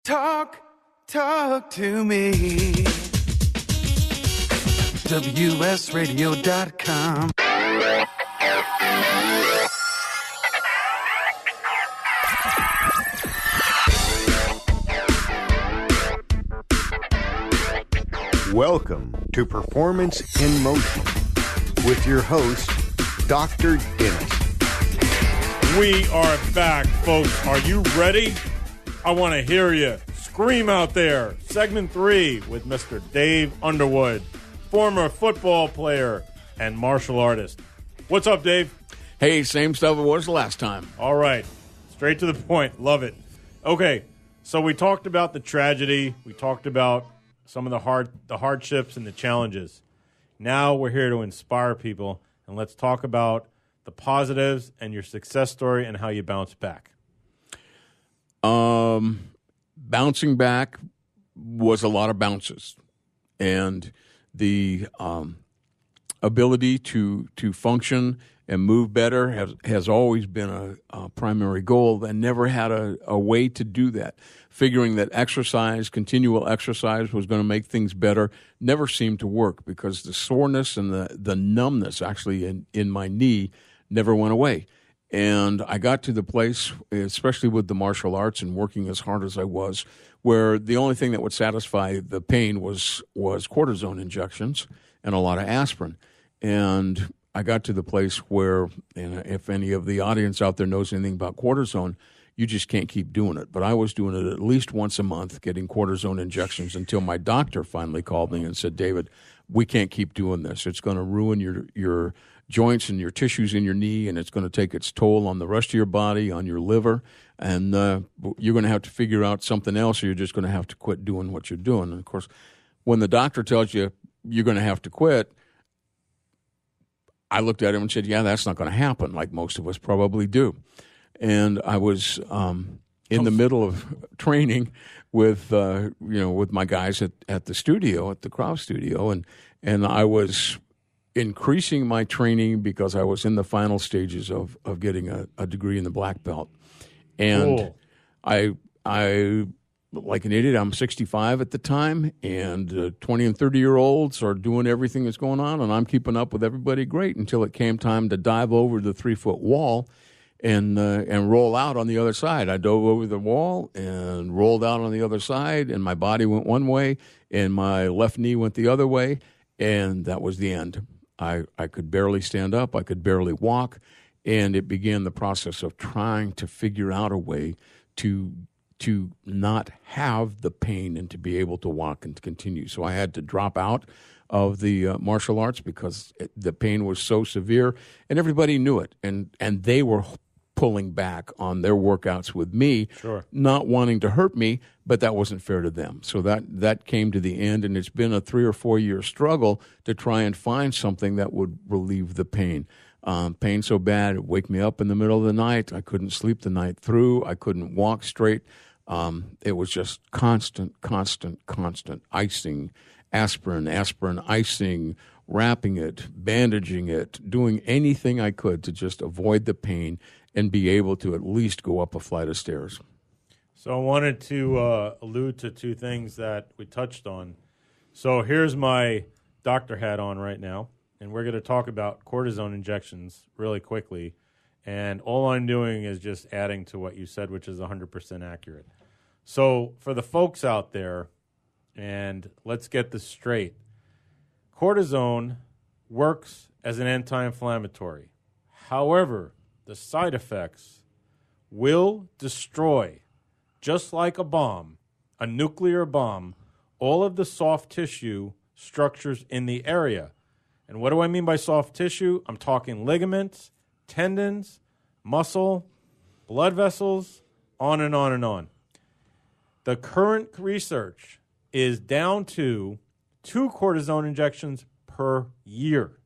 Talk to me. WSRadio.com. Welcome to Performance in Motion with your host, Dr. Deniz. We are back, folks. Are you ready? I want to hear you. Scream out there. Segment 3 with Mr. Dave Underwood, former football player and martial artist. What's up, Dave? Hey, same stuff it was last time. All right. Straight to the point. Love it. Okay, so we talked about the tragedy. We talked about some of the hardships and the challenges. Now we're here to inspire people, and let's talk about the positives and your success story and how you bounce back. Bouncing back was a lot of bounces, and the ability to function and move better has always been a primary goal, and never had a way to do that. Figuring that continual exercise was going to make things better, never seemed to work because the soreness and the numbness actually in my knee never went away. And I got to the place, especially with the martial arts and working as hard as I was, where the only thing that would satisfy the pain was cortisone injections and a lot of aspirin. And I got to the place where, and if any of the audience out there knows anything about cortisone, you just can't keep doing it. But I was doing it at least once a month, getting cortisone injections, until my doctor finally called me and said, David, we can't keep doing this. It's going to ruin your joints and your tissues in your knee, and it's going to take its toll on the rest of your body, on your liver, and you're going to have to figure out something else, or you're just going to have to quit doing what you're doing. And, of course, when the doctor tells you you're going to have to quit, I looked at him and said, yeah, that's not going to happen, like most of us probably do. And I was in the middle of training with my guys at the studio, at the Crav studio, and I was increasing my training because I was in the final stages of getting a degree in the black belt. And cool. I like an idiot, I'm 65 at the time, and 20 and 30-year-olds are doing everything that's going on, and I'm keeping up with everybody great until it came time to dive over the 3-foot wall and roll out on the other side. I dove over the wall and rolled out on the other side, and my body went one way, and my left knee went the other way, and that was the end. I could barely stand up. I could barely walk, and it began the process of trying to figure out a way to not have the pain and to be able to walk and to continue. So I had to drop out of the martial arts because the pain was so severe, and everybody knew it, and they were pulling back on their workouts with me, sure, not wanting to hurt me, but that wasn't fair to them. So that came to the end, and it's been a 3 or 4 year struggle to try and find something that would relieve the pain. Pain so bad, it would wake me up in the middle of the night. I couldn't sleep the night through. I couldn't walk straight. It was just constant icing, aspirin, icing, wrapping it, bandaging it, doing anything I could to just avoid the pain and be able to at least go up a flight of stairs. So I wanted to allude to two things that we touched on. So here's my doctor hat on right now, and we're going to talk about cortisone injections really quickly. And all I'm doing is just adding to what you said, which is 100% accurate. So for the folks out there, and let's get this straight, cortisone works as an anti-inflammatory. However, the side effects will destroy, just like a bomb, a nuclear bomb, all of the soft tissue structures in the area. And what do I mean by soft tissue? I'm talking ligaments, tendons, muscle, blood vessels, on and on and on. The current research is down to 2 cortisone injections per year,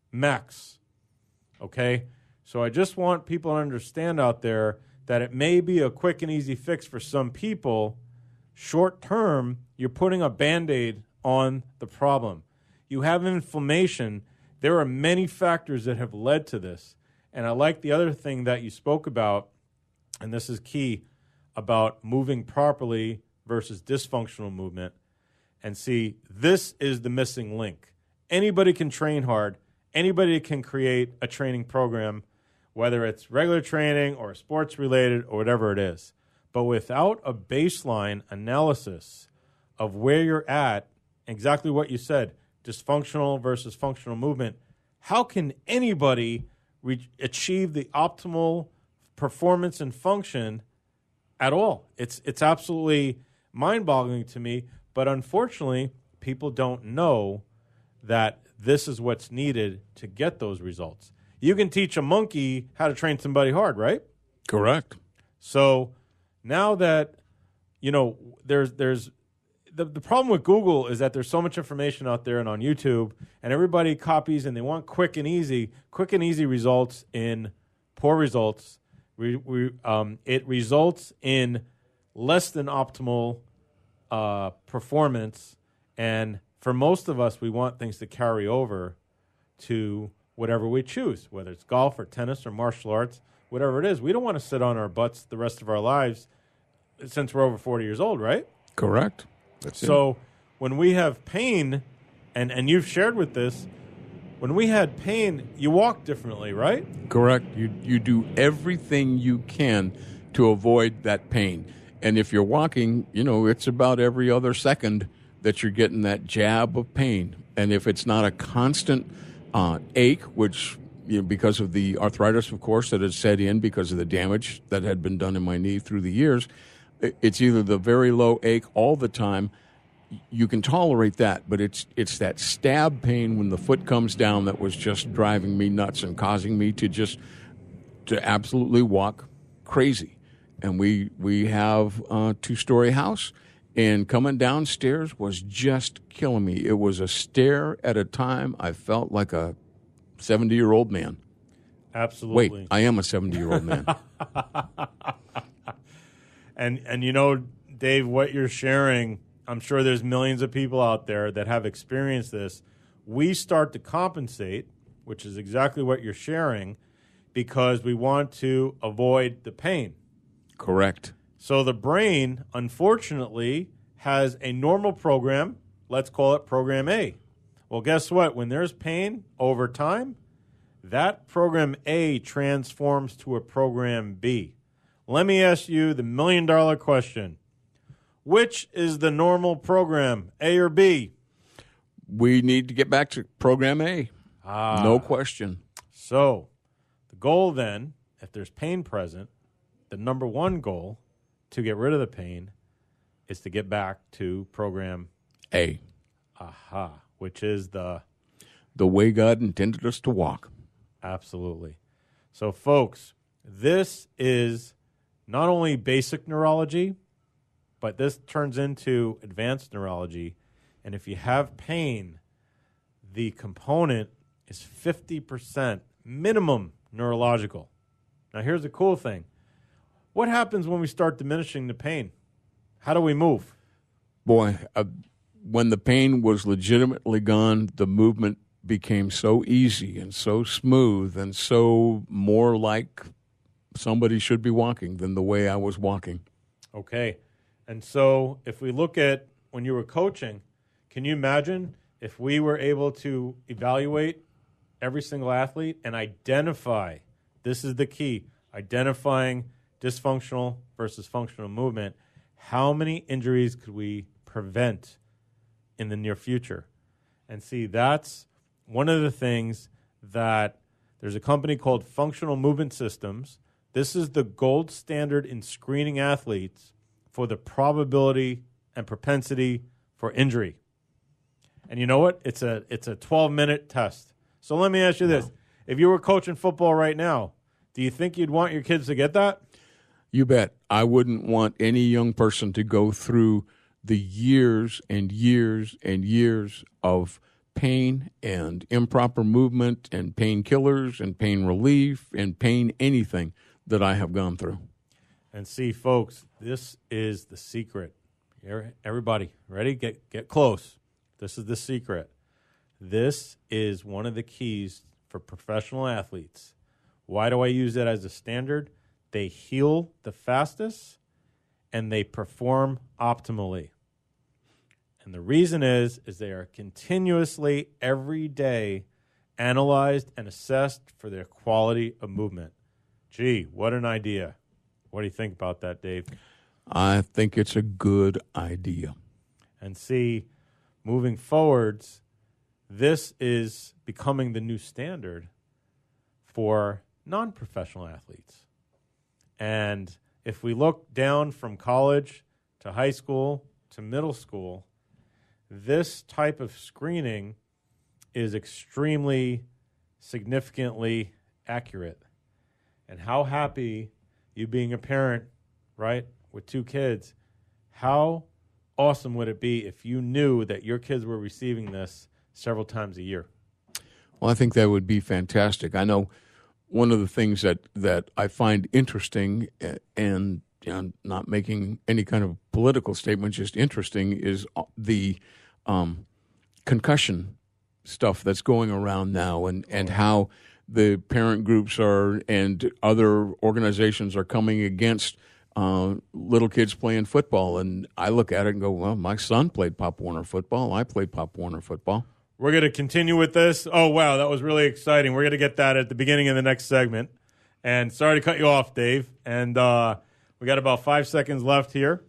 max. Okay? So I just want people to understand out there that it may be a quick and easy fix for some people. Short term, you're putting a Band-Aid on the problem. You have inflammation. There are many factors that have led to this. And I like the other thing that you spoke about, and this is key. about moving properly versus dysfunctional movement. And see, this is the missing link. Anybody can train hard. Anybody can create a training program, whether it's regular training or sports related or whatever it is. But without a baseline analysis of where you're at, exactly what you said, dysfunctional versus functional movement, how can anybody achieve the optimal performance and function at all? It's absolutely mind-boggling to me, but unfortunately, people don't know that this is what's needed to get those results. You can teach a monkey how to train somebody hard, right? Correct. So now that, there's the problem with Google is that there's so much information out there and on YouTube, and everybody copies and they want quick and easy results in poor results. It results in less than optimal performance, and for most of us, we want things to carry over to whatever we choose, whether it's golf or tennis or martial arts, whatever it is. We don't want to sit on our butts the rest of our lives since we're over 40 years old, right? Correct. So when we have pain, and you've shared with this, when we had pain, you walk differently, right? Correct. You do everything you can to avoid that pain. And if you're walking, it's about every other second that you're getting that jab of pain. And if it's not a constant ache, which, because of the arthritis, of course, that had set in because of the damage that had been done in my knee through the years, it's either the very low ache all the time. You can tolerate that, but it's that stab pain when the foot comes down that was just driving me nuts and causing me to absolutely walk crazy. And we have a 2-story house, and coming downstairs was just killing me. It was a stair at a time. I felt like a 70-year-old man. Absolutely. Wait, I am a 70-year-old man. And Dave, what you're sharing, I'm sure there's millions of people out there that have experienced this. We start to compensate, which is exactly what you're sharing, because we want to avoid the pain. Correct. So the brain, unfortunately, has a normal program. Let's call it program A. Well, guess what? When there's pain over time, that program A transforms to a program B. Let me ask you the million-dollar question. Which is the normal program, A or B? We need to get back to program A. No question. So the goal then, if there's pain present, the number one goal to get rid of the pain is to get back to program A. Which is the way God intended us to walk. Absolutely. So, folks, this is not only basic neurology, but this turns into advanced neurology. And if you have pain, the component is 50% minimum neurological. Now, here's the cool thing. What happens when we start diminishing the pain? How do we move? Boy, when the pain was legitimately gone, the movement became so easy and so smooth and so more like somebody should be walking than the way I was walking. Okay. And so if we look at when you were coaching, can you imagine if we were able to evaluate every single athlete and identify, this is the key, identifying dysfunctional versus functional movement, how many injuries could we prevent in the near future? And see, that's one of the things that there's a company called Functional Movement Systems. This is the gold standard in screening athletes for the probability and propensity for injury. And you know what? It's a 12-minute test. So let me ask you this. If you were coaching football right now, do you think you'd want your kids to get that? You bet. I wouldn't want any young person to go through the years and years and years of pain and improper movement and painkillers and pain relief and pain anything that I have gone through. And see, folks, this is the secret. Everybody, ready? Get close. This is the secret. This is one of the keys for professional athletes. Why do I use that as a standard? They heal the fastest and they perform optimally. And the reason is they are continuously, every day, analyzed and assessed for their quality of movement. Gee, what an idea. What do you think about that, Dave? I think it's a good idea. And see, moving forwards, this is becoming the new standard for non-professional athletes. And if we look down from college to high school to middle school, this type of screening is extremely significantly accurate. And how happy you being a parent, right, with 2 kids, how awesome would it be if you knew that your kids were receiving this several times a year? Well, I think that would be fantastic. I know one of the things that I find interesting, and not making any kind of political statement, just interesting, is the concussion stuff that's going around now, and how the parent groups are and other organizations are coming against little kids playing football. And I look at it and go, well, my son played Pop Warner football. I played Pop Warner football. We're going to continue with this. Oh, wow, that was really exciting. We're going to get that at the beginning of the next segment. And sorry to cut you off, Dave. And we got about 5 seconds left here.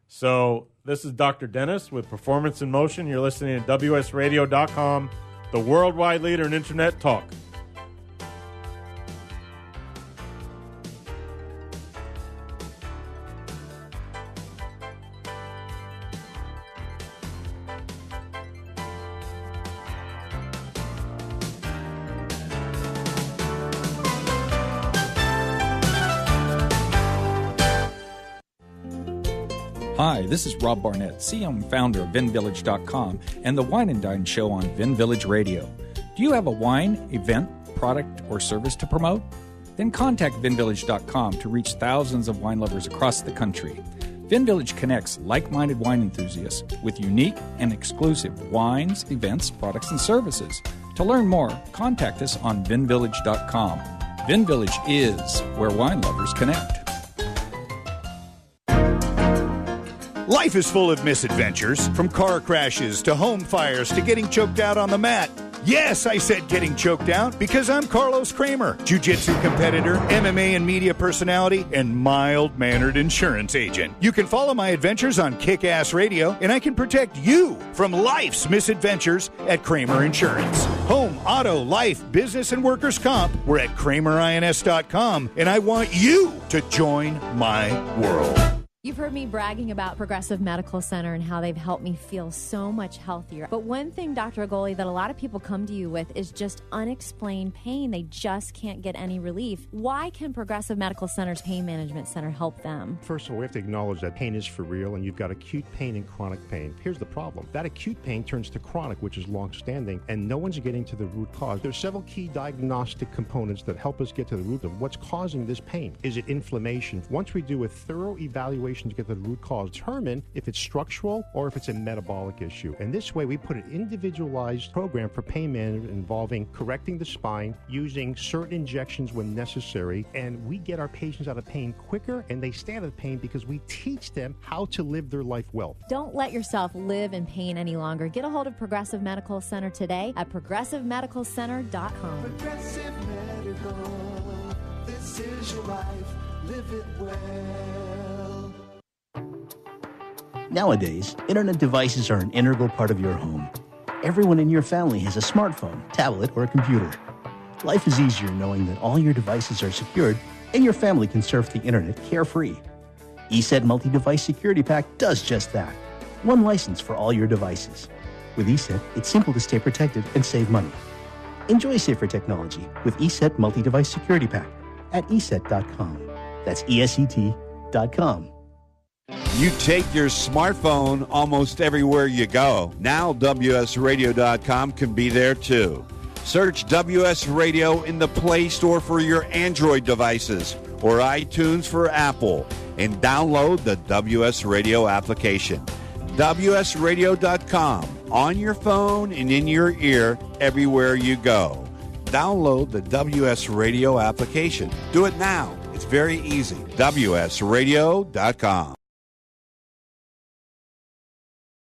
So this is Dr. Dennis with Performance in Motion. You're listening to WSRadio.com, the worldwide leader in Internet talk. Hi, this is Rob Barnett, CEO and founder of VinVillage.com and the Wine and Dine Show on Vin Village Radio. Do you have a wine, event, product, or service to promote? Then contact VinVillage.com to reach thousands of wine lovers across the country. Vin Village connects like-minded wine enthusiasts with unique and exclusive wines, events, products, and services. To learn more, contact us on VinVillage.com. Vin Village is where wine lovers connect. Life is full of misadventures, from car crashes to home fires to getting choked out on the mat. Yes, I said getting choked out because I'm Carlos Kramer, jiu-jitsu competitor, MMA and media personality, and mild-mannered insurance agent. You can follow my adventures on Kick-Ass Radio, and I can protect you from life's misadventures at Kramer Insurance. Home, auto, life, business, and workers' comp. We're at KramerINS.com, and I want you to join my world. You've heard me bragging about Progressive Medical Center and how they've helped me feel so much healthier. But one thing, Dr. Agoli, that a lot of people come to you with is just unexplained pain. They just can't get any relief. Why can Progressive Medical Center's Pain Management Center help them? First of all, we have to acknowledge that pain is for real, and you've got acute pain and chronic pain. Here's the problem. That acute pain turns to chronic, which is long-standing, and no one's getting to the root cause. There's several key diagnostic components that help us get to the root of what's causing this pain. Is it inflammation? Once we do a thorough evaluation to get to the root cause, determine if it's structural or if it's a metabolic issue. And this way, we put an individualized program for pain management involving correcting the spine, using certain injections when necessary, and we get our patients out of pain quicker, and they stay out of pain because we teach them how to live their life well. Don't let yourself live in pain any longer. Get a hold of Progressive Medical Center today at ProgressiveMedicalCenter.com. Progressive Medical, this is your life, live it well. Nowadays, internet devices are an integral part of your home. Everyone in your family has a smartphone, tablet, or a computer. Life is easier knowing that all your devices are secured and your family can surf the internet carefree. ESET Multi-Device Security Pack does just that. One license for all your devices. With ESET, it's simple to stay protected and save money. Enjoy safer technology with ESET Multi-Device Security Pack at ESET.com. That's ESET.com. You take your smartphone almost everywhere you go. Now WSRadio.com can be there too. Search WS Radio in the Play Store for your Android devices or iTunes for Apple and download the WS Radio application. WSRadio.com on your phone and in your ear everywhere you go. Download the WS Radio application. Do it now. It's very easy. WSRadio.com.